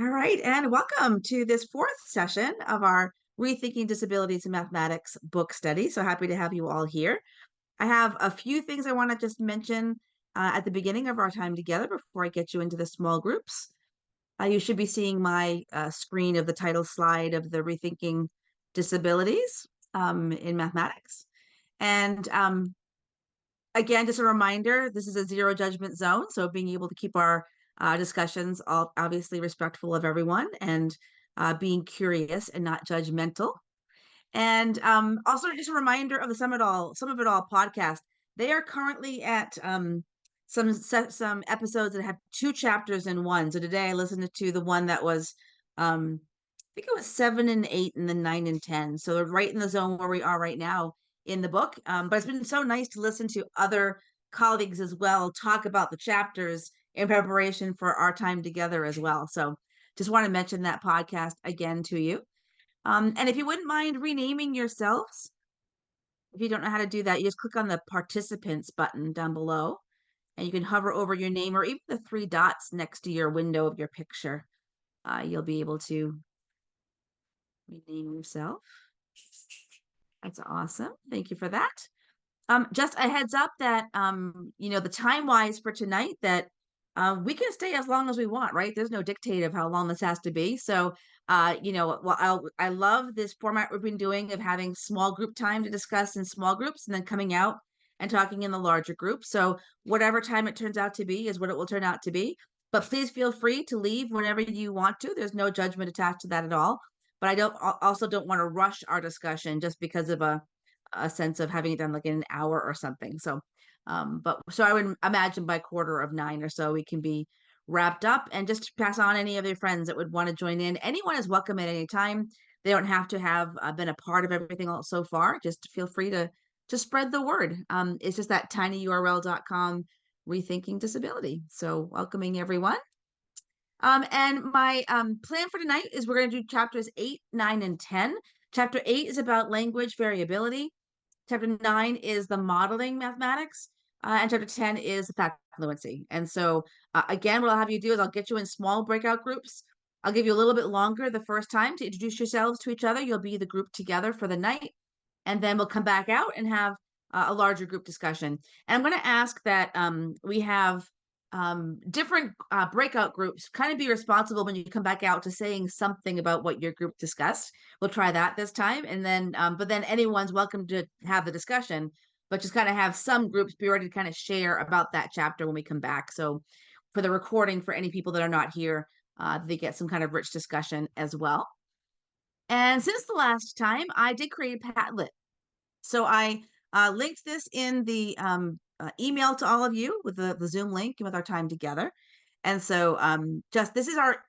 All right, and welcome to this fourth session of our Rethinking Disabilities in Mathematics book study. So happy to have you all here. I have a few things I want to just mention at the beginning of our time together before I get you into the small groups. You should be seeing my screen of the title slide of the Rethinking Disabilities in Mathematics. And again, just a reminder, this is a zero judgment zone. So being able to keep our discussions all obviously respectful of everyone and being curious and not judgmental. And also just a reminder of the Some of It All podcast. They are currently at some episodes that have two chapters in one. So today I listened to the one that was I think it was 7 and 8 and then 9 and 10. So they're right in the zone where we are right now in the book. But it's been so nice to listen to other colleagues as well talk about the chapters in preparation for our time together as well. So just want to mention that podcast again to you. And if you wouldn't mind renaming yourselves, if you don't know how to do that, you just click on the participants button down below and you can hover over your name or even the three dots next to your window of your picture. You'll be able to rename yourself. That's awesome. Thank you for that. Just a heads up that the time wise for tonight that we can stay as long as we want, right? There's no dictate of how long this has to be. So I love this format we've been doing of having small group time to discuss in small groups and then coming out and talking in the larger group. So whatever time it turns out to be is what it will turn out to be. But please feel free to leave whenever you want to. There's no judgment attached to that at all. But I also don't want to rush our discussion just because of a sense of having it done like in an hour or something. So, so I would imagine by 8:45 or so we can be wrapped up, and just pass on any of your friends that would want to join in. Anyone is welcome at any time. They don't have to have been a part of everything else so far. Just feel free to spread the word. It's just that tinyurl.com rethinking disability. So welcoming everyone. And my plan for tonight is we're going to do chapters 8, 9, and 10. Chapter 8 is about language variability. Chapter 9 is the modeling mathematics. And chapter 10 is the fact fluency. And so, again, what I'll have you do is I'll get you in small breakout groups. I'll give you a little bit longer the first time to introduce yourselves to each other. You'll be the group together for the night. And then we'll come back out and have a larger group discussion. And I'm going to ask that we have different breakout groups kind of be responsible when you come back out to saying something about what your group discussed. We'll try that this time. And then, but then anyone's welcome to have the discussion, but just kind of have some groups be ready to kind of share about that chapter when we come back. So for the recording, for any people that are not here, they get some kind of rich discussion as well. And since the last time, I did create a Padlet. So I linked this in the email to all of you with the Zoom link and with our time together. And so just this is our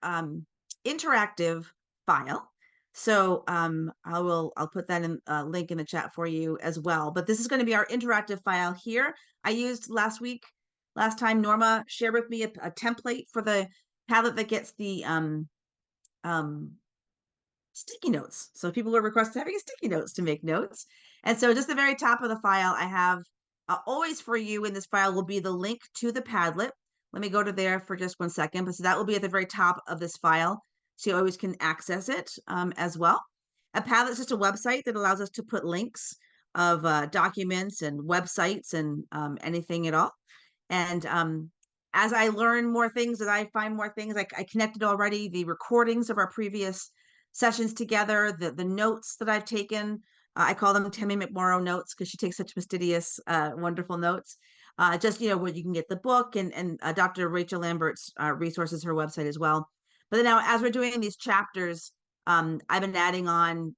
interactive file. So I'll put that in link in the chat for you as well. But this is going to be our interactive file here. I used last time Norma shared with me a template for the Padlet that gets the sticky notes. So people are requested having sticky notes to make notes. And so just the very top of the file, I have always for you in this file will be the link to the Padlet. Let me go to there for just 1 second. But so that will be at the very top of this file. So you always can access it as well. A Padlet is just a website that allows us to put links of documents and websites and anything at all. And as I learn more things, as I find more things, I connected already the recordings of our previous sessions together, the notes that I've taken. I call them Tammy McMorrow notes because she takes such fastidious, wonderful notes. Just, where you can get the book and Dr. Rachel Lambert's resources, her website as well. But then now, as we're doing these chapters, I've been adding on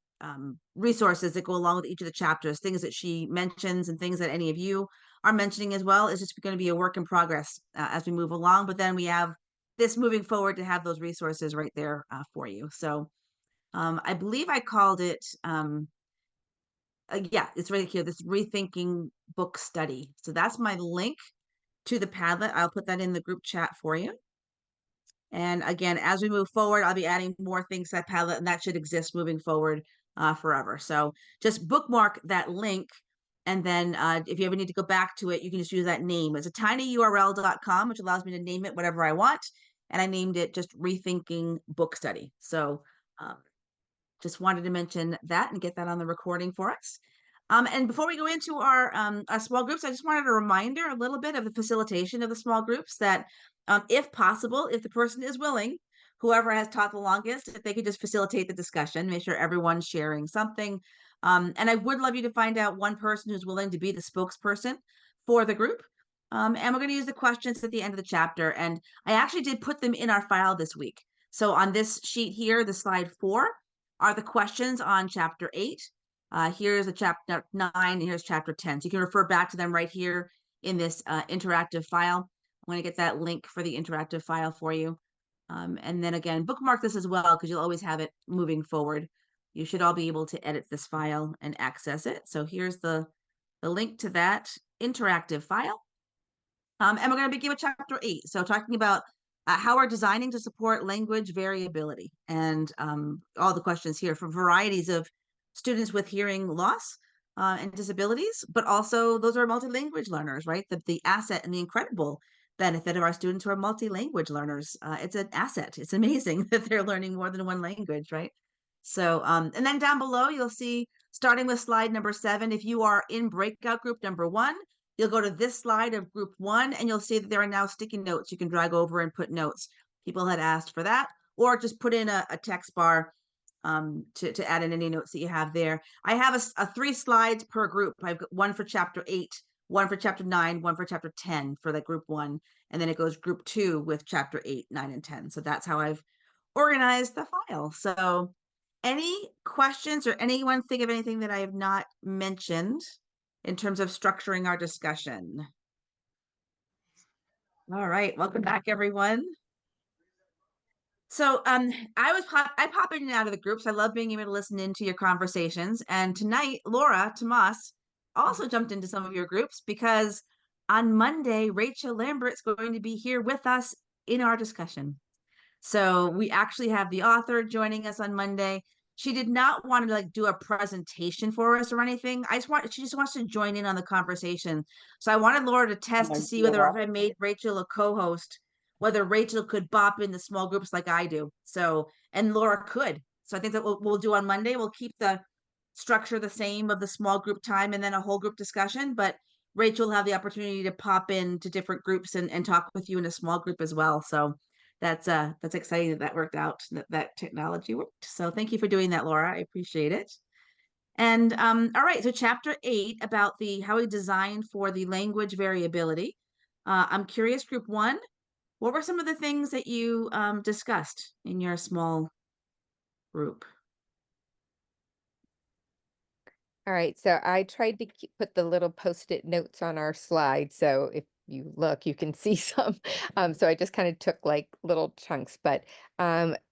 resources that go along with each of the chapters, things that she mentions and things that any of you are mentioning as well. It's just going to be a work in progress as we move along. But then we have this moving forward to have those resources right there for you. So I believe I called it, yeah, it's right here, this Rethinking Book Study. So that's my link to the Padlet. I'll put that in the group chat for you. And again, as we move forward, I'll be adding more things to that Padlet, and that should exist moving forward forever. So just bookmark that link. And then if you ever need to go back to it, you can just use that name. It's a tinyurl.com, which allows me to name it whatever I want. and I named it just Rethinking Book Study. So um, just wanted to mention that and get that on the recording for us. And before we go into our small groups, I just wanted a reminder a little bit of the facilitation of the small groups that, if possible, if the person is willing, whoever has taught the longest, if they could just facilitate the discussion, make sure everyone's sharing something. And I would love you to find out one person who's willing to be the spokesperson for the group. And we're going to use the questions at the end of the chapter. And I actually did put them in our file this week. So on this sheet here, the slide 4 are the questions on chapter 8. Here's a chapter 9, and here's chapter 10. So you can refer back to them right here in this interactive file. I'm going to get that link for the interactive file for you. And then again, bookmark this as well, because you'll always have it moving forward. You should all be able to edit this file and access it. So here's the link to that interactive file. And we're going to begin with chapter 8. So talking about how we're designing to support language variability, and all the questions here for varieties of students with hearing loss and disabilities, but also those are multilanguage learners, right? The asset and the incredible benefit of our students who are multilanguage learners. It's an asset. It's amazing that they're learning more than one language, right? So, and then down below, you'll see, starting with slide number 7, if you are in breakout group number 1, you'll go to this slide of group 1, and you'll see that there are now sticky notes you can drag over and put notes. People had asked for that, or just put in a text bar to add in any notes that you have there. I have a 3 slides per group. I've got one for chapter 8, one for chapter 9, one for chapter 10 for the group 1, and then it goes group 2 with chapter 8, 9, and 10. So that's how I've organized the file. So any questions, or anyone think of anything that I have not mentioned in terms of structuring our discussion? All right, welcome back, everyone. So I pop in and out of the groups. I love being able to listen into your conversations. And tonight, Laura Tomas also jumped into some of your groups because on Monday, Rachel Lambert's going to be here with us in our discussion. So we actually have the author joining us on Monday. She did not want to like do a presentation for us or anything. She just wants to join in on the conversation. So I wanted Laura to test to see whether if I made Rachel a co-host, whether Rachel could bop in the small groups like I do. So, and Laura could. So I think that we'll do on Monday. We'll keep the structure the same of the small group time and then a whole group discussion, but Rachel will have the opportunity to pop in to different groups and talk with you in a small group as well. So that's exciting that worked out, that technology worked. So thank you for doing that, Laura. I appreciate it. And all right, so chapter 8 about the how we design for the language variability. I'm curious, group 1, what were some of the things that you discussed in your small group? All right, so I tried to put the little post-it notes on our slide. So if you look, you can see some. So I just kind of took like little chunks, but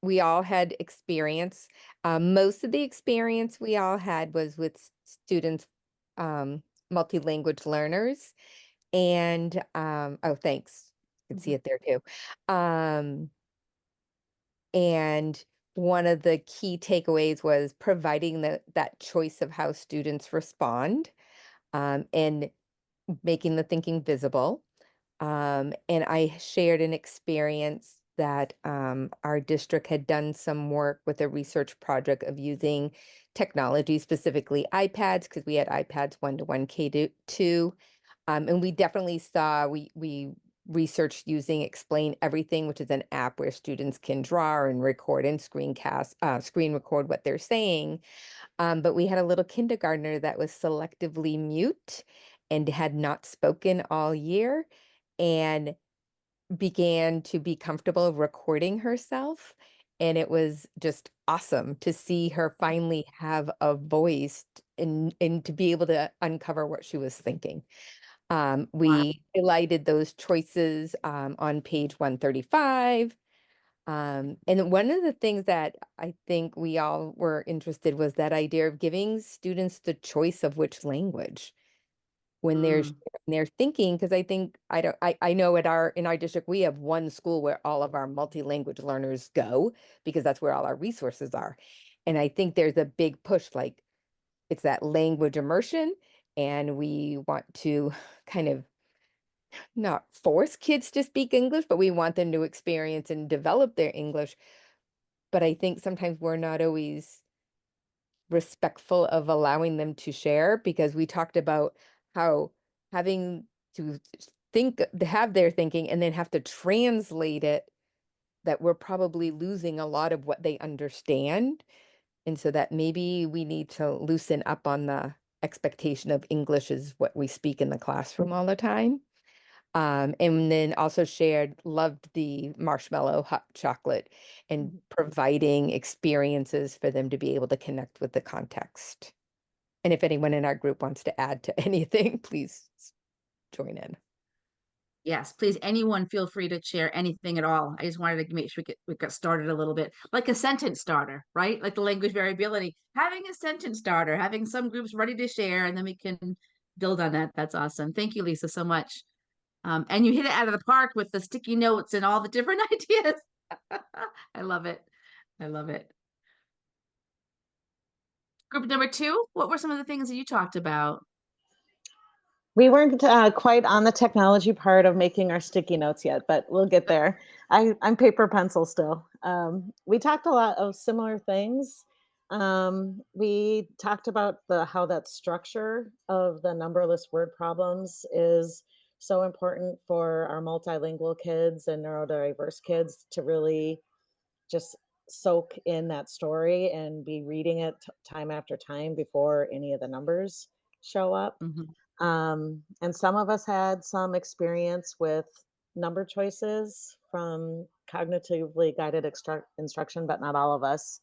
we all had experience. Most of the experience we all had was with students, multi-language learners. And oh, thanks. You can see it there too. And one of the key takeaways was providing that choice of how students respond, and making the thinking visible. And I shared an experience that our district had done some work with a research project of using technology, specifically iPads, because we had iPads 1-to-1 K-2. And we definitely saw, we researched using Explain Everything, which is an app where students can draw and record and screen record what they're saying. But we had a little kindergartner that was selectively mute and had not spoken all year and began to be comfortable recording herself. And it was just awesome to see her finally have a voice and to be able to uncover what she was thinking. Wow. We highlighted those choices on page 135. And one of the things that I think we all were interested was that idea of giving students the choice of which language when Mm. they're thinking, because I think I know in our district we have one school where all of our multi-language learners go because that's where all our resources are. And I think there's a big push, like it's that language immersion, and we want to kind of not force kids to speak English, but we want them to experience and develop their English. But I think sometimes we're not always respectful of allowing them to share because we talked about how having to to have their thinking and then have to translate it, that we're probably losing a lot of what they understand. And so that maybe we need to loosen up on the expectation of English is what we speak in the classroom all the time. And then also shared, loved the marshmallow hot chocolate and Mhm. providing experiences for them to be able to connect with the context. And if anyone in our group wants to add to anything, please join in. Yes, please, anyone feel free to share anything at all. I just wanted to make sure we got started a little bit, like a sentence starter, right? Like the language variability, having a sentence starter, having some groups ready to share, and then we can build on that. That's awesome. Thank you, Lisa, so much. And you hit it out of the park with the sticky notes and all the different ideas. I love it. I love it. Group number two, what were some of the things that you talked about? We weren't quite on the technology part of making our sticky notes yet, but we'll get there. I'm paper pencil still. We talked a lot of similar things. We talked about the how that structure of the numberless word problems is so important for our multilingual kids and neurodiverse kids to really just soak in that story and be reading it time after time before any of the numbers show up. Mhm. And some of us had some experience with number choices from cognitively guided instruction, but not all of us.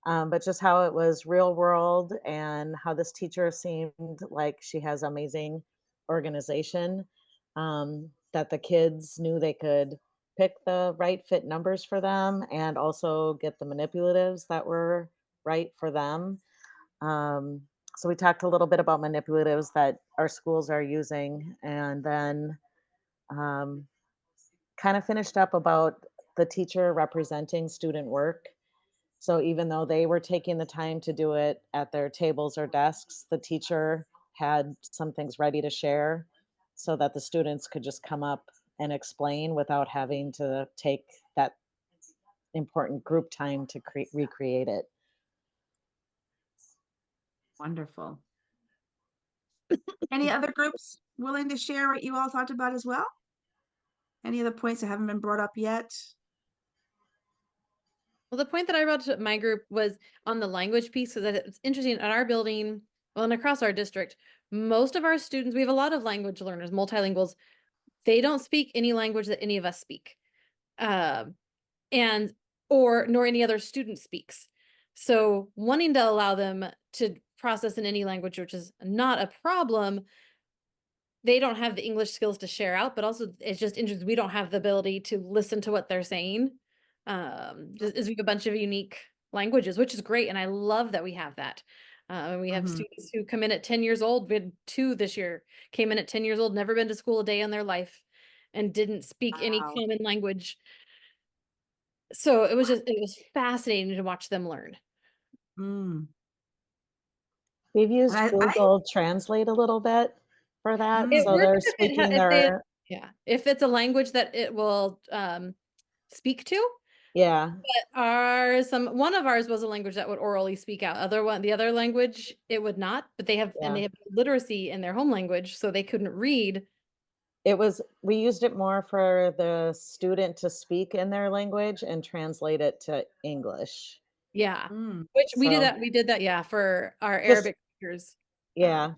But just how it was real world and how this teacher seemed like she has amazing organization, that the kids knew they could pick the right fit numbers for them and also get the manipulatives that were right for them. um, so we talked a little bit about manipulatives that our schools are using, and then um, kind of finished up about the teacher representing student work. So even though they were taking the time to do it at their tables or desks, the teacher had some things ready to share so that the students could just come up and explain without having to take that important group time to recreate it. Wonderful. Any other groups willing to share what you all talked about as well? Any other points that haven't been brought up yet? Well, the point that I brought to my group was on the language piece, because it's interesting at our building, well, and across our district, most of our students, we have a lot of language learners, multilinguals. They don't speak any language that any of us speak, um, and or nor any other student speaks. So wanting to allow them to process in any language, which is not a problem, they don't have the English skills to share out, but also it's just interesting. We don't have the ability to listen to what they're saying. Just as we have a bunch of unique languages, which is great. And I love that we have that. And we have Mhm. students who come in at 10 years old. We had two this year, came in at 10 years old, never been to school a day in their life, and didn't speak any Wow. common language. So it was fascinating to watch them learn. Mm. We've And used I Google Translate a little bit for that, It mm, so works they're if it speaking if they their yeah, if it's a language that it will speak to. yeah, One of ours was a language that would orally speak out. The other language it would not, but yeah. they have literacy in their home language, so they couldn't read. We used it more for the student to speak in their language and translate it to English. Yeah. mm. Which So, we did that, yeah, for our just Arabic speakers. Um, yeah.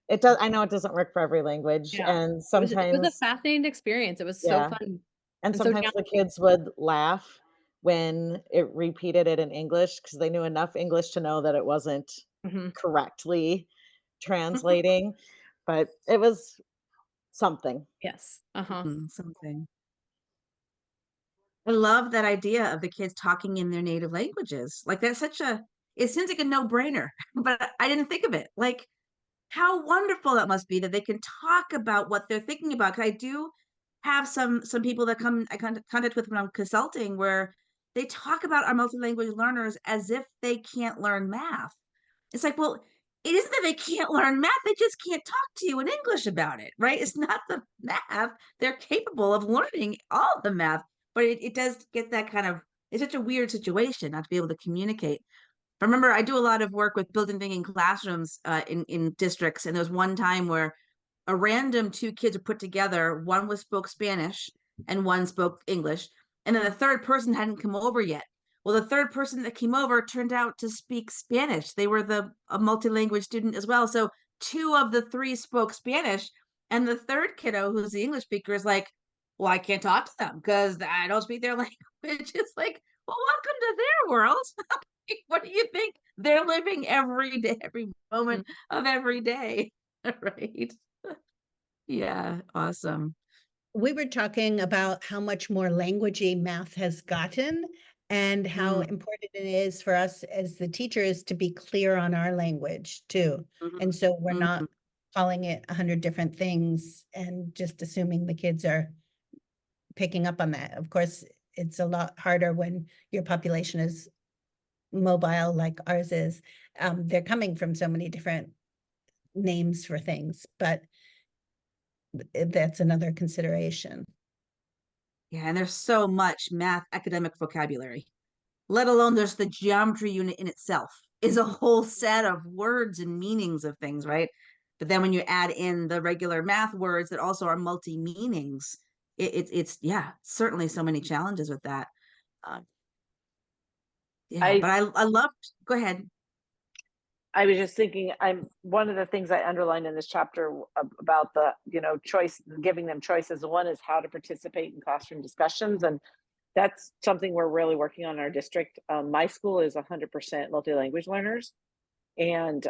It does I know it doesn't work for every language, yeah. and It was a sometimes fascinating experience. It was so yeah, fun and and so sometimes the challenging. kids would laugh when it repeated it in English because they knew enough English to know that it wasn't Mhm. correctly translating, but it was something. Yes. Uh-huh. Mhm, something. I love that idea of the kids talking in their native languages. Like that's such a it seems like a no-brainer, but I didn't think of it. Like how wonderful that must be that they can talk about what they're thinking about. 'Cause I do have some people that I contact with when I'm consulting where they talk about our multilanguage learners as if they can't learn math. It's like, well, it isn't that they can't learn math, they just can't talk to you in English about it, right? It's not the math. They're capable of learning all the math, but it does get that kind of, it's such a weird situation not to be able to communicate. But remember, I do a lot of work with built-in thinking classrooms in districts, and there was one time where a random two kids were put together. One was spoke Spanish and one spoke English, and then the third person hadn't come over yet. Well, the third person that came over turned out to speak Spanish. They were a multi-language student as well. So two of the three spoke Spanish, and the third kiddo, who's the English speaker, is like, "Well, I can't talk to them because I don't speak their language." It's like, well, welcome to their world. What do you think? They're living every day, every moment of every day, right? Yeah, awesome. We were talking about how much more languagey math has gotten and how Mm, important it is for us as the teachers to be clear on our language too. mhm, And so we're mhm. not calling it 100 different things and just assuming the kids are picking up on that. Of course, it's a lot harder when your population is mobile like ours is. They're coming from so many different names for things, but that's another consideration. Yeah, and there's so much math academic vocabulary, let alone there's the geometry unit in itself is a whole set of words and meanings of things, right? But then when you add in the regular math words that also are multi meanings, it's yeah, certainly so many challenges with that. Uh, yeah, I but I loved. Go ahead. I was just thinking, I'm one of the things I underlined in this chapter about the, choice, giving them choices. One is how to participate in classroom discussions. And that's something we're really working on in our district. My school is 100% multi-language learners. And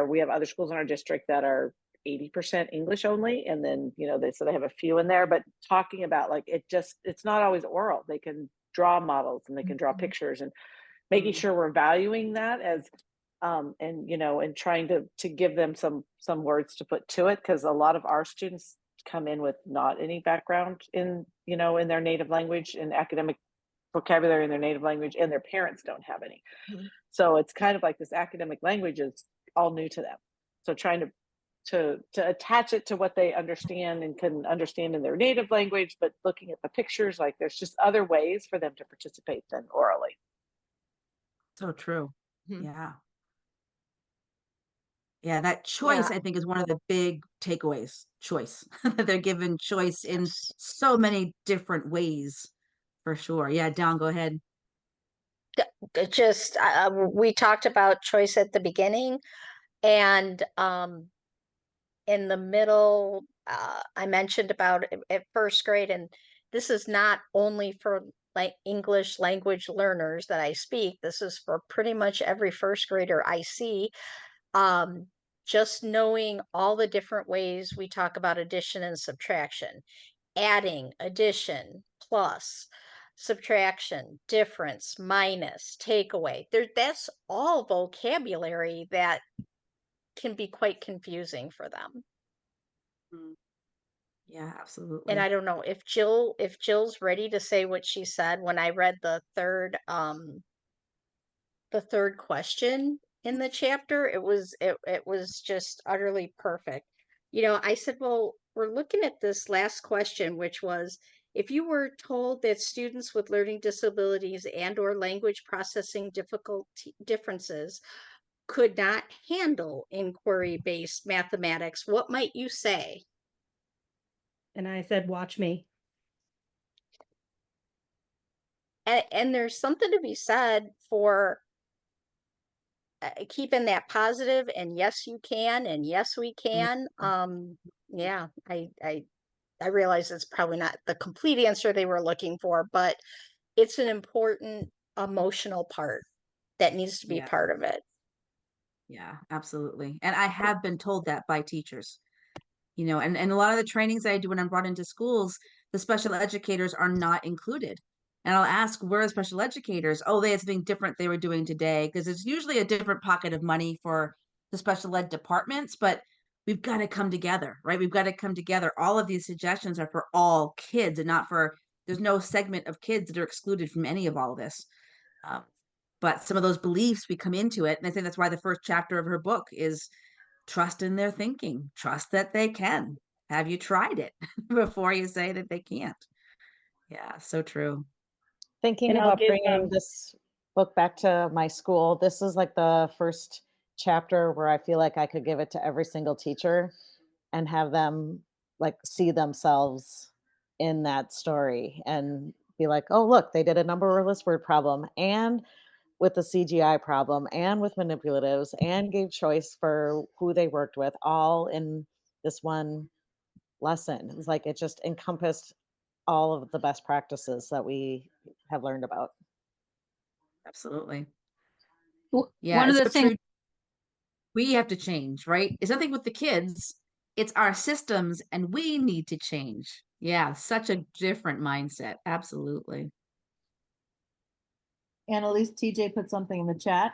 we have other schools in our district that are 80% English only. And then, so they have a few in there, but talking about like, it's not always oral. They can draw models and they can draw pictures, and making sure we're valuing that as and trying to give them some words to put to it, because a lot of our students come in with not any background in their native language and academic vocabulary in their native language, and their parents don't have any. So it's kind of like this academic language is all new to them, so trying to attach it to what they understand and can understand in their native language, but looking at the pictures, like there's just other ways for them to participate than orally. So true. Mhm. Yeah. Yeah, that choice, Yeah. I think, is one of the big takeaways. Choice. They're given choice in so many different ways, for sure. Yeah, Dawn, go ahead. Just we talked about choice at the beginning, and in the middle, I mentioned about at first grade, and this is not only for like English language learners that I speak. This is for pretty much every first grader I see. Um, just knowing all the different ways we talk about addition and subtraction, adding, addition, plus, subtraction, difference, minus, takeaway. That's all vocabulary that can be quite confusing for them. Mm. Yeah, And absolutely. I don't know if Jill's ready to say what she said when I read the third question in the chapter. It was just utterly perfect. I said, well, we're looking at this last question, which was, if you were told that students with learning disabilities and or language processing differences could not handle inquiry-based mathematics, what might you say? And I said, watch me. And there's something to be said for keeping that positive, and yes you can, and yes we can. Yeah, I realize it's probably not the complete answer they were looking for, but it's an important emotional part that needs to be Yeah, part of it. yeah, absolutely. And I have been told that by teachers, and a lot of the trainings I do when I'm brought into schools, the special educators are not included. And I'll ask, where are the special educators? Oh, they had something different they were doing today, because it's usually a different pocket of money for the special ed departments, but we've got to come together, right? We've got to come together. All of these suggestions are for all kids and not for, there's no segment of kids that are excluded from any of all of this. Um, but some of those beliefs, we come into it. And I think that's why the first chapter of her book is trust in their thinking, trust that they can. Have you tried it before you say that they can't? Yeah, so true. Thinking And I'll about give, bringing this book back to my school, this is like the first chapter where I feel like I could give it to every single teacher and have them like see themselves in that story and be like, oh, look, they did a numberless word problem and with the CGI problem and with manipulatives and gave choice for who they worked with all in this one lesson. It was like it just encompassed all of the best practices that we have learned about. Absolutely. One Yeah, of it's the so things, true. We have to change, right? It's nothing with the kids. It's our systems and we need to change. Yeah, such a different mindset. Absolutely. Annalise, TJ put something in the chat.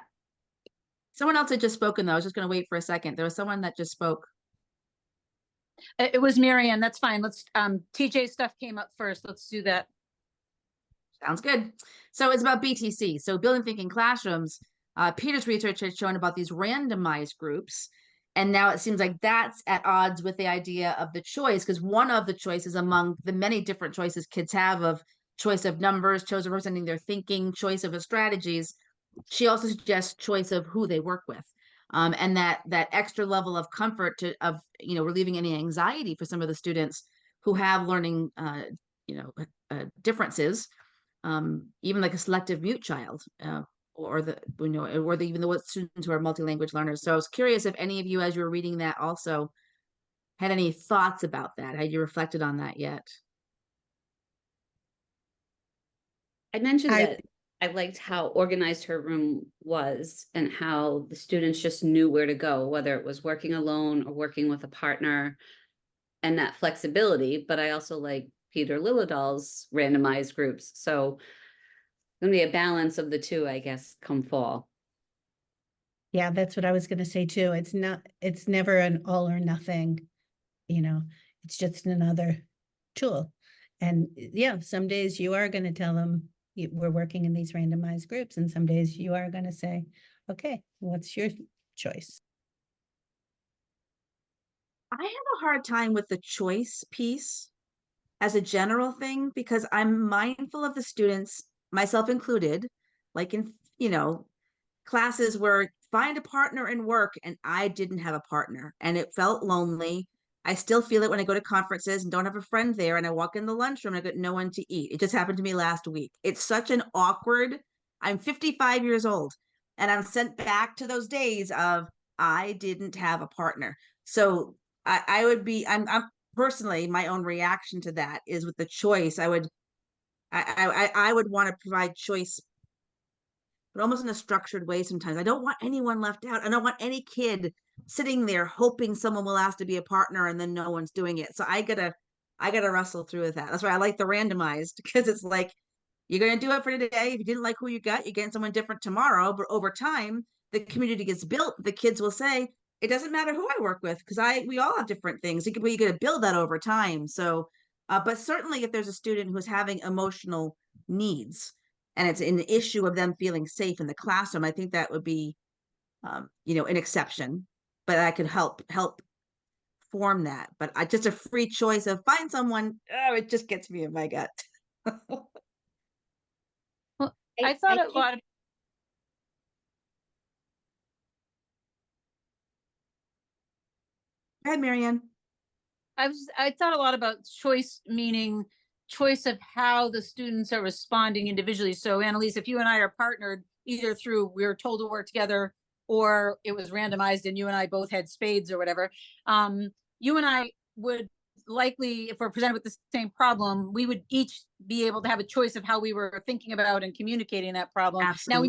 Someone else had just spoken though. I was just going to wait for a second. There was someone that just spoke. it was Marianne. That's fine. Let's, TJ stuff came up first. Let's do that. Sounds good. So it's about BTC. So building thinking classrooms. Peter's research has shown about these randomized groups. And now it seems like that's at odds with the idea of the choice, because one of the choices among the many different choices kids have of choice of numbers, choice of representing their thinking, choice of strategies, she also suggests choice of who they work with. And that extra level of comfort of relieving any anxiety for some of the students who have learning differences, even like a selective mute child, or even the students who are multi-language learners. So I was curious if any of you, as you were reading that, also had any thoughts about that. Had you reflected on that yet? I mentioned I- that I liked how organized her room was and how the students just knew where to go, whether it was working alone or working with a partner, and that flexibility. But I also like Peter Liljedahl's randomized groups. So going to be a balance of the two, I guess, come fall. Yeah, that's what I was going to say too. It's never an all or nothing, it's just another tool. And yeah, some days you are going to tell them we're working in these randomized groups, and some days you are going to say, okay, what's your choice? I have a hard time with the choice piece as a general thing because I'm mindful of the students, myself included, like in, classes where find a partner and work, and I didn't have a partner and it felt lonely. I still feel it when I go to conferences and don't have a friend there, and I walk in the lunchroom and I got no one to eat. It just happened to me last week. It's such an awkward, I'm 55 years old and I'm sent back to those days of I didn't have a partner. So I would be, I'm personally, my own reaction to that is with the choice, I would want to provide choice, but almost in a structured way. Sometimes I don't want anyone left out. I don't want any kid sitting there hoping someone will ask to be a partner and then no one's doing it. So I gotta wrestle through with that. That's why I like the randomized, because it's like you're gonna do it for today. If you didn't like who you got, you're getting someone different tomorrow. But over time, the community gets built. The kids will say, it doesn't matter who I work with, because we all have different things. You're gonna build that over time. So but certainly if there's a student who's having emotional needs and it's an issue of them feeling safe in the classroom, I think that would be an exception, but I could help form that. But I just a free choice of find someone, it just gets me in my gut. Well, I thought a lot of Go ahead, Marianne. I thought a lot about choice, meaning choice of how the students are responding individually. So Annalise, if you and I are partnered, either through we were told to work together or it was randomized and you and I both had spades or whatever, you and I would likely, if we're presented with the same problem, we would each be able to have a choice of how we were thinking about and communicating that problem. Absolutely.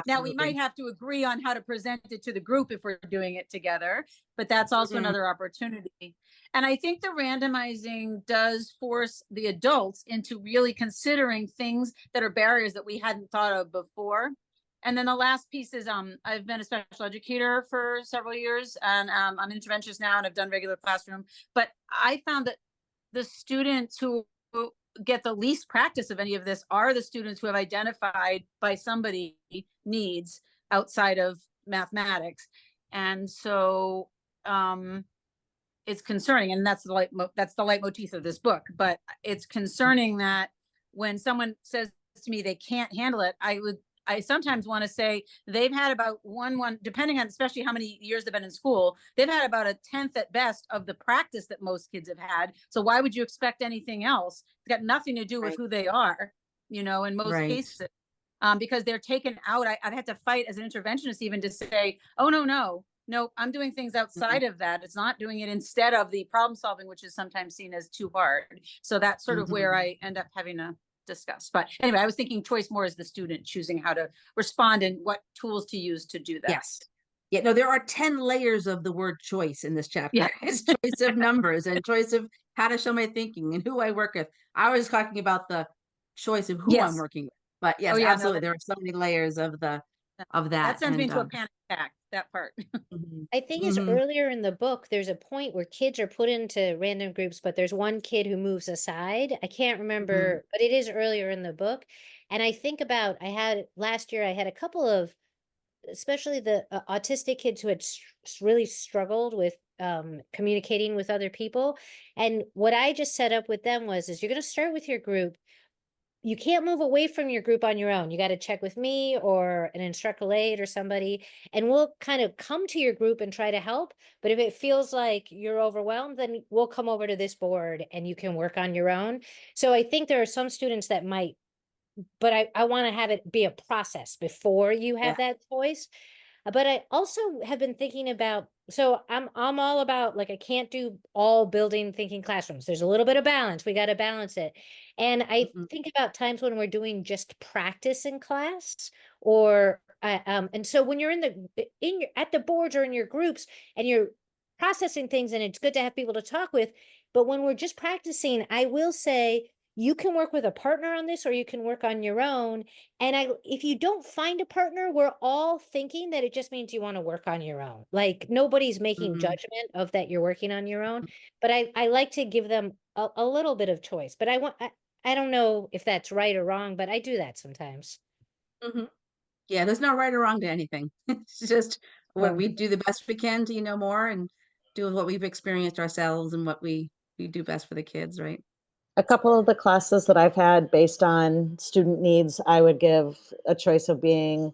Now we might have to agree on how to present it to the group if we're doing it together, but that's also another opportunity. And I think the randomizing does force the adults into really considering things that are barriers that we hadn't thought of before. And then the last piece is I've been a special educator for several years, and I'm an interventionist now, and I've done regular classroom. But I found that the students who get the least practice of any of this are the students who have identified by somebody needs outside of mathematics. And so it's concerning, and that's the leitmotif of this book. But it's concerning that when someone says to me they can't handle it, I sometimes want to say they've had about one, depending on especially how many years they've been in school, they've had about a 10th at best of the practice that most kids have had. So why would you expect anything else? It's got nothing to do with who they are, in most cases. Because they're taken out. I've had to fight as an interventionist even to say, oh, no, I'm doing things outside of that. It's not doing it instead of the problem solving, which is sometimes seen as too hard. So that's sort of where I end up having to discuss. But anyway, I was thinking choice more as the student choosing how to respond and what tools to use to do that. Yes. Yeah, no, there are 10 layers of the word choice in this chapter. Yeah. It's choice of numbers and choice of how to show my thinking and who I work with. I was talking about the choice of who I'm working with. But yes, absolutely. There are so many layers of that. That sends me into a panic attack, that part. I think it's earlier in the book, there's a point where kids are put into random groups, but there's one kid who moves aside. I can't remember, but it is earlier in the book. And I think about, last year, I had a couple of, especially the autistic kids who had really struggled with communicating with other people. And what I just set up with them is you're going to start with your group. You can't move away from your group on your own. You got to check with me or an instructional aide or somebody, and we'll kind of come to your group and try to help. But if it feels like you're overwhelmed, then we'll come over to this board and you can work on your own. So I think there are some students that might, but I want to have it be a process before you have that choice. But I also have been thinking about, so I'm all about, like, I can't do all building thinking classrooms. There's a little bit of balance. We got to balance it. And I think about times when we're doing just practice in class, or and so when you're at the boards or in your groups and you're processing things, and it's good to have people to talk with. But when we're just practicing, I will say, you can work with a partner on this, or you can work on your own. And if you don't find a partner, we're all thinking that it just means you want to work on your own. Like, nobody's making judgment of that you're working on your own. But I like to give them a little bit of choice. But I don't know if that's right or wrong, but I do that sometimes. Yeah, there's no right or wrong to anything. It's just what we do the best we can to know more and do what we've experienced ourselves and what we do best for the kids, right? A couple of the classes that I've had based on student needs, I would give a choice of being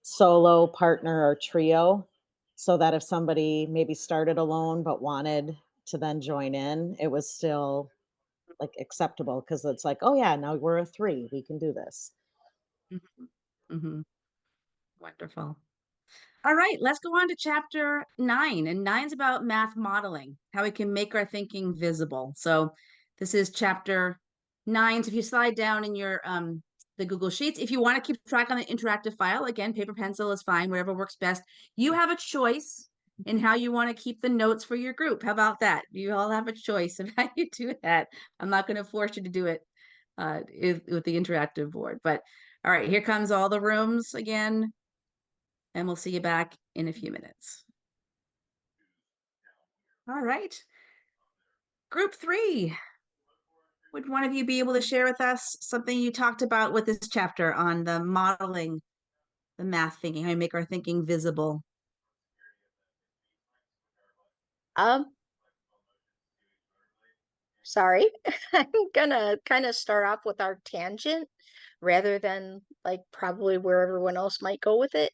solo, partner, or trio, so that if somebody maybe started alone but wanted to then join in, it was still like acceptable, because it's like, oh yeah, now we're a 3, we can do this. Wonderful. All right, let's go on to chapter 9. And 9's about math modeling, how we can make our thinking visible. So this is chapter 9. So if you slide down in your the Google Sheets, if you want to keep track on the interactive file, again, paper pencil is fine, whatever works best. You have a choice in how you want to keep the notes for your group. How about that? You all have a choice of how you do that. I'm not going to force you to do it with the interactive board. But all right, here comes all the rooms again. And we'll see you back in a few minutes. All right. Group 3. Would one of you be able to share with us something you talked about with this chapter on the modeling, the math thinking, how we make our thinking visible? Sorry, I'm gonna kind of start off with our tangent rather than like probably where everyone else might go with it.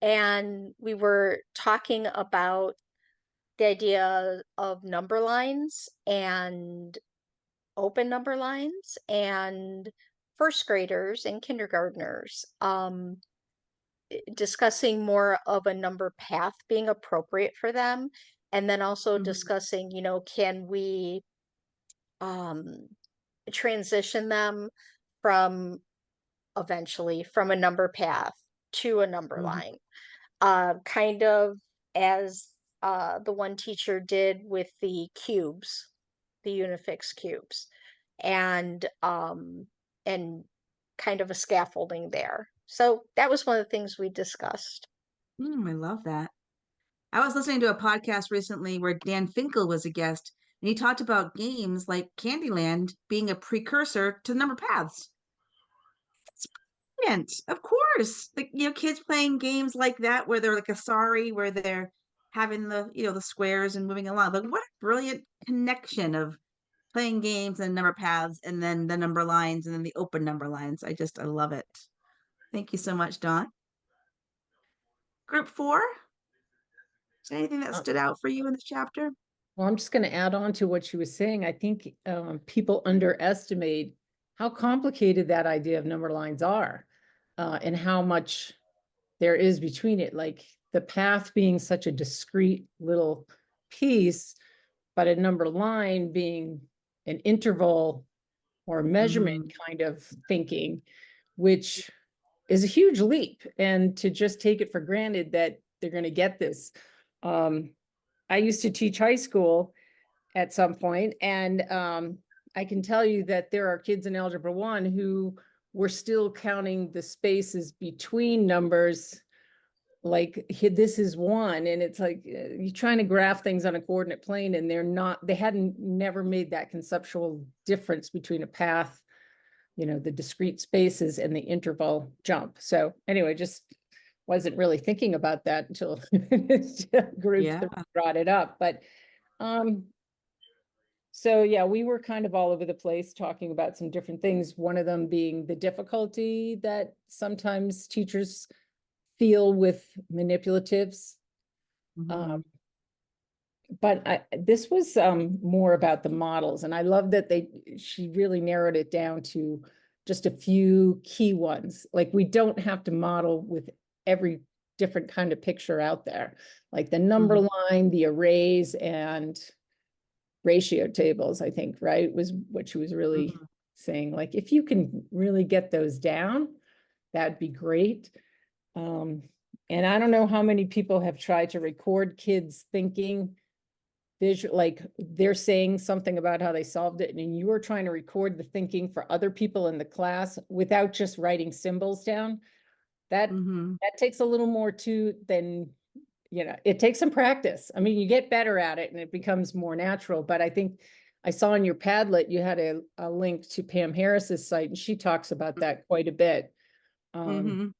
And we were talking about the idea of number lines and open number lines and first graders and kindergartners, discussing more of a number path being appropriate for them. And then also discussing, can we transition them from eventually from a number path to a number line, kind of as the one teacher did with the cubes, the Unifix cubes, and kind of a scaffolding there. So that was one of the things we discussed. I love that. I was listening to a podcast recently where Dan Finkel was a guest, and he talked about games like Candyland being a precursor to number paths. It's brilliant, of course. Like, kids playing games like that where they're like a sorry, where they're having the, the squares and moving along. Like, what a brilliant connection of playing games and number paths and then the number lines and then the open number lines. I love it. Thank you so much, Dawn. Group 4, is there anything that stood out for you in this chapter? Well, I'm just going to add on to what she was saying. I think people underestimate how complicated that idea of number lines are, and how much there is between it. Like the path being such a discrete little piece, but a number line being an interval or measurement kind of thinking, which is a huge leap. And to just take it for granted that they're going to get this. I used to teach high school at some point, and I can tell you that there are kids in Algebra 1 who were still counting the spaces between numbers, like this is 1, and it's like you're trying to graph things on a coordinate plane, and they hadn't never made that conceptual difference between a path, the discrete spaces and the interval jump. So anyway, just wasn't really thinking about that until group 3 brought it up. But so yeah, we were kind of all over the place talking about some different things. One of them being the difficulty that sometimes teachers feel with manipulatives. But this was more about the models, and I love that she really narrowed it down to just a few key ones. Like, we don't have to model with every different kind of picture out there, like the number line, the arrays, and ratio tables, I think, right, was what she was really saying. Like, if you can really get those down, that'd be great. And I don't know how many people have tried to record kids thinking visual, like they're saying something about how they solved it, and you are trying to record the thinking for other people in the class without just writing symbols down. That takes a little more than, it takes some practice. I mean, you get better at it and it becomes more natural. But I think I saw on your Padlet, you had a link to Pam Harris's site, and she talks about that quite a bit. And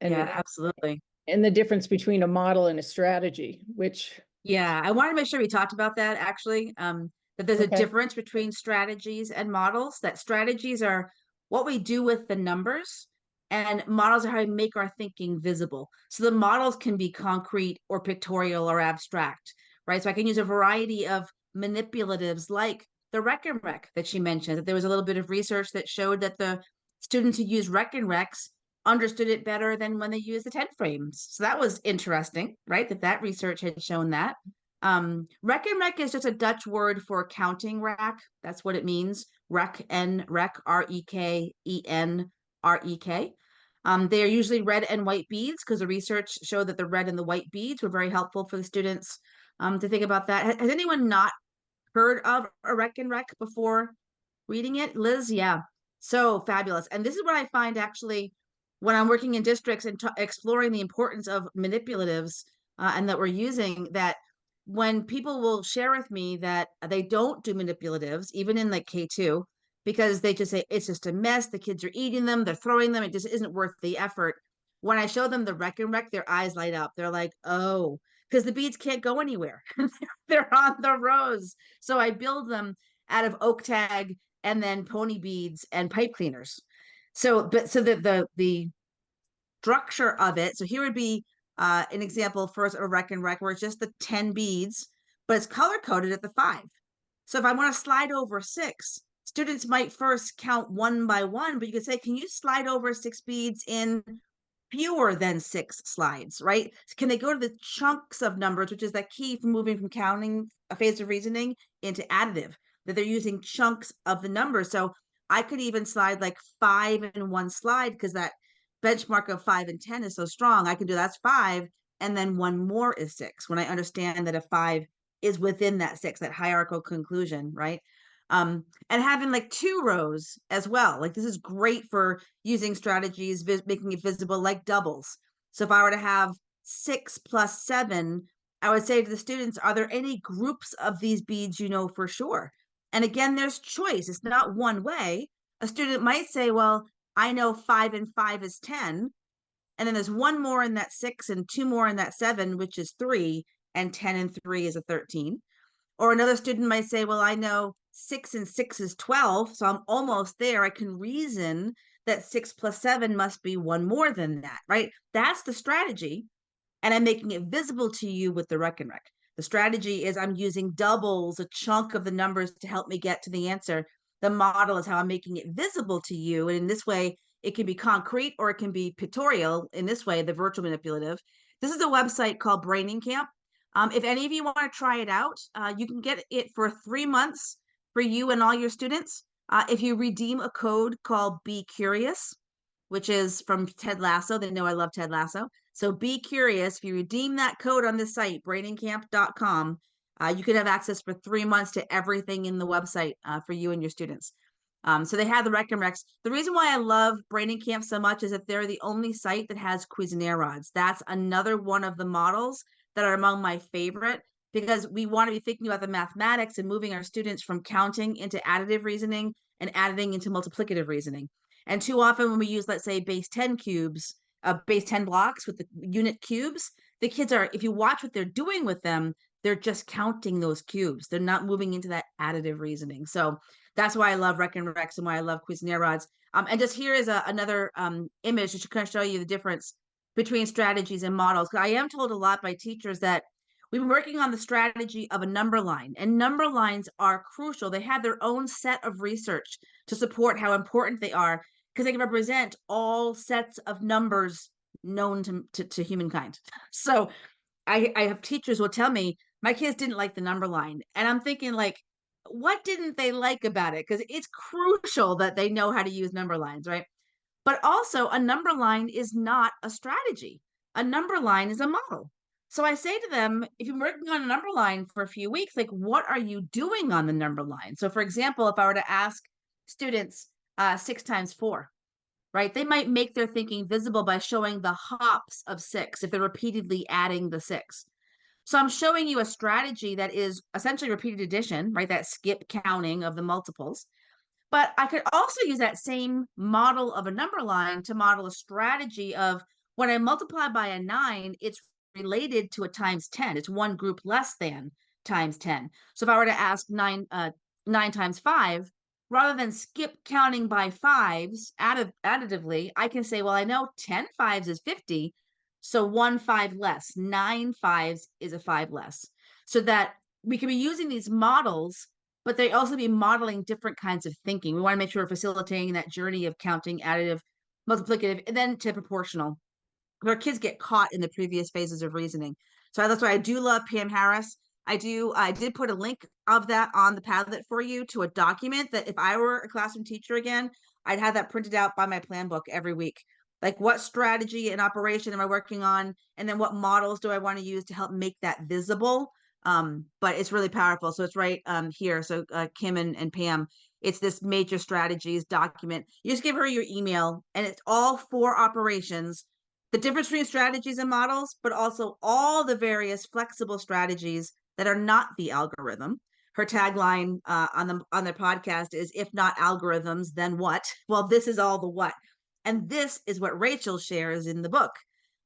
yeah, absolutely. And the difference between a model and a strategy, which. Yeah, I want to make sure we talked about that actually, that there's a difference between strategies and models, that strategies are what we do with the numbers, and models are how we make our thinking visible. So the models can be concrete or pictorial or abstract, right? So I can use a variety of manipulatives like the Rec and Rec that she mentioned, that there was a little bit of research that showed that the students who use Rec and Recs understood it better than when they use the 10 frames. So that was interesting, right? That research had shown that. Rec and Rec is just a Dutch word for counting rack. That's what it means. Rec and Rec, REKENREK. They are usually red and white beads because the research showed that the red and the white beads were very helpful for the students to think about that. Has anyone not heard of a Rec and Rec before reading it? Liz, yeah. So fabulous. And this is what I find actually when I'm working in districts and exploring the importance of manipulatives and that we're using that, when people will share with me that they don't do manipulatives, even in like K2, because they just say it's just a mess, the kids are eating them, they're throwing them, it just isn't worth the effort. When I show them the Rec and Rec, their eyes light up. They're like, oh, because the beads can't go anywhere. They're on the rows. So I build them out of oak tag and then pony beads and pipe cleaners. So the structure of it. So here would be an example first of a Rec and Rec where it's just the 10 beads, but it's color coded at the 5. So if I want to slide over 6, students might first count 1 by 1, but you could say, can you slide over 6 beads in fewer than 6 slides, right? Can they go to the chunks of numbers, which is that key for moving from counting, a phase of reasoning, into additive, that they're using chunks of the numbers. So I could even slide like 5 in one slide because that benchmark of 5 and 10 is so strong. I can do that's 5, and then one more is 6 when I understand that a 5 is within that 6, that hierarchical conclusion, right? And having like 2 rows as well. Like this is great for using strategies, making it visible like doubles. So if I were to have 6 plus 7, I would say to the students, are there any groups of these beads you know for sure? And again, there's choice. It's not one way. A student might say, well, I know 5 and 5 is 10. And then there's one more in that 6 and two more in that 7, which is 3, and 10 and 3 is a 13. Or another student might say, well, I know 6 and 6 is 12, so I'm almost there. I can reason that 6 plus 7 must be one more than that, right? That's the strategy. And I'm making it visible to you with the Reck and Rec. The strategy is I'm using doubles, a chunk of the numbers to help me get to the answer. The model is how I'm making it visible to you. And in this way, it can be concrete or it can be pictorial. In this way, the virtual manipulative. This is a website called Braining Camp. If any of you want to try it out, you can get it for 3 months for you and all your students. If you redeem a code called Be Curious, which is from Ted Lasso, they know I love Ted Lasso. So be curious. If you redeem that code on this site, brainingcamp.com, you can have access for 3 months to everything in the website for you and your students. So they have the Rec and Recs. The reason why I love Braining Camp so much is that they're the only site that has Cuisinart. That's another one of the models that are among my favorite, because we want to be thinking about the mathematics and moving our students from counting into additive reasoning and adding into multiplicative reasoning. And too often when we use, let's say, base 10 cubes, base 10 blocks with the unit cubes, the kids are, if you watch what they're doing with them, they're just counting those cubes. They're not moving into that additive reasoning. So that's why I love Rec and Recs and why I love Cuisinart. And just here is another image to kind of show you the difference between strategies and models. I am told a lot by teachers that we've been working on the strategy of a number line, and number lines are crucial. They have their own set of research to support how important they are, because they can represent all sets of numbers known to humankind. So I have teachers will tell me, my kids didn't like the number line. And I'm thinking, like, what didn't they like about it? Because it's crucial that they know how to use number lines, right? But also, a number line is not a strategy. A number line is a model. So I say to them, if you're working on a number line for a few weeks, like, what are you doing on the number line? So for example, if I were to ask students 6 times 4, right? They might make their thinking visible by showing the hops of 6 if they're repeatedly adding the 6. So I'm showing you a strategy that is essentially repeated addition, right? That skip counting of the multiples. But I could also use that same model of a number line to model a strategy of when I multiply by a 9, it's related to a times 10. It's one group less than times 10. So if I were to ask 9 times 5, rather than skip counting by 5s additively, I can say, well, I know 10 5s is 50. So 1 5 less, 9 5s is a 5 less. So that we can be using these models, but they also be modeling different kinds of thinking. We want to make sure we're facilitating that journey of counting, additive, multiplicative, and then to proportional, where kids get caught in the previous phases of reasoning. So that's why I do love Pam Harris. I did put a link of that on the Padlet for you to a document that if I were a classroom teacher again, I'd have that printed out by my plan book every week. Like, what strategy and operation am I working on? And then what models do I want to use to help make that visible? But it's really powerful. So it's right here. So Kim and Pam, it's this major strategies document. You just give her your email and it's all 4 operations, the difference between strategies and models, but also all the various flexible strategies that are not the algorithm. Her tagline on their podcast is, if not algorithms, then what? Well, this is all the what. And this is what Rachel shares in the book,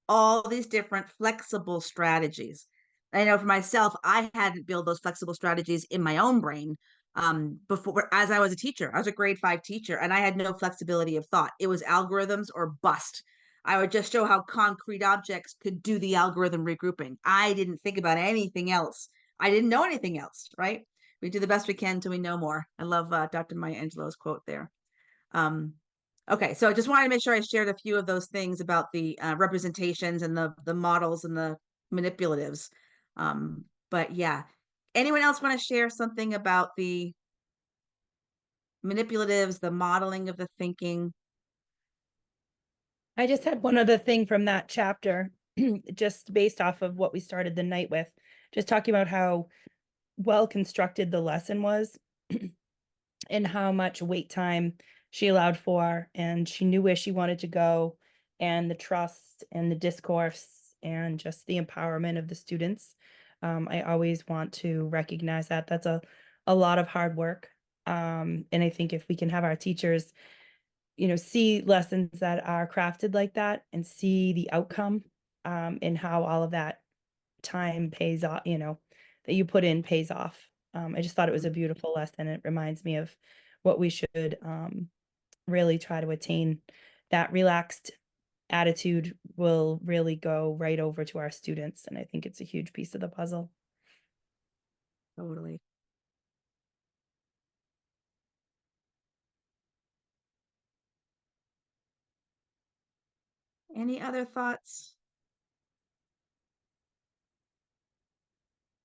all these different flexible strategies. I know for myself, I hadn't built those flexible strategies in my own brain before. As I was a teacher, I was a grade 5 teacher, and I had no flexibility of thought. It was algorithms or bust. I would just show how concrete objects could do the algorithm regrouping. I didn't think about anything else. I didn't know anything else, right? We do the best we can till we know more. I love Dr. Maya Angelou's quote there. Okay, so I just wanted to make sure I shared a few of those things about the representations and the models and the manipulatives. But yeah, anyone else want to share something about the manipulatives, the modeling of the thinking? I just had one other thing from that chapter, just based off of what we started the night with, just talking about how well constructed the lesson was and how much wait time she allowed for, and she knew where she wanted to go, and the trust and the discourse and just the empowerment of the students. I always want to recognize that. That's a lot of hard work. And I think if we can have our teachers see lessons that are crafted like that and see the outcome, and how all of that time pays off, that you put in pays off. I just thought it was a beautiful lesson. It reminds me of what we should really try to attain. That relaxed attitude will really go right over to our students, and I think it's a huge piece of the puzzle. Totally. Any other thoughts?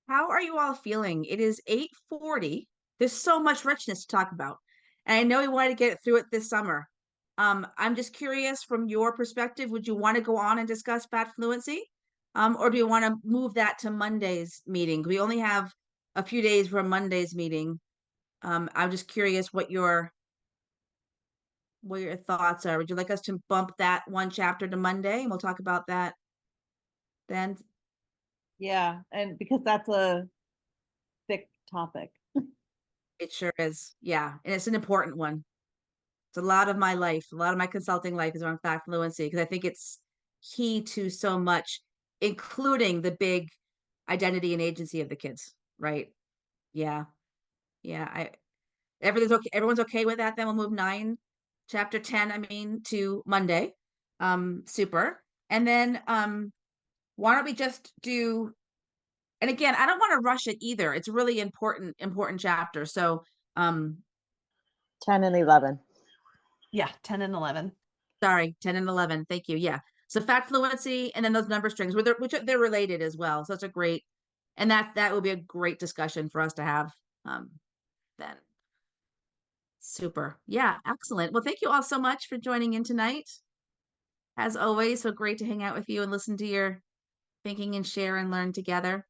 How are you all feeling? It is 8:40. There's so much richness to talk about. And I know we wanted to get through it this summer. I'm just curious from your perspective, would you want to go on and discuss fat fluency? Or do you want to move that to Monday's meeting? We only have a few days for Monday's meeting. I'm just curious what your thoughts are. Would you like us to bump that one chapter to Monday and we'll talk about that then? Yeah, and because that's a thick topic. It sure is. Yeah. And it's an important one. It's a lot of my life, a lot of my consulting life is around fat fluency because I think it's key to so much, including the big identity and agency of the kids, right? Yeah. Yeah. Everything's okay. Everyone's okay with that. Then we'll move chapter 10, to Monday. Super. And then why don't we just do, and again, I don't want to rush it either. It's a really important chapter. So 10 and 11. Yeah, 10 and 11. sorry, 10 and 11. Thank you. Yeah. So fat fluency and then those number strings, which they're related as well. So it's a great, and that would be a great discussion for us to have then. Super. Yeah, excellent. Well, thank you all so much for joining in tonight. As always, so great to hang out with you and listen to your thinking and share and learn together.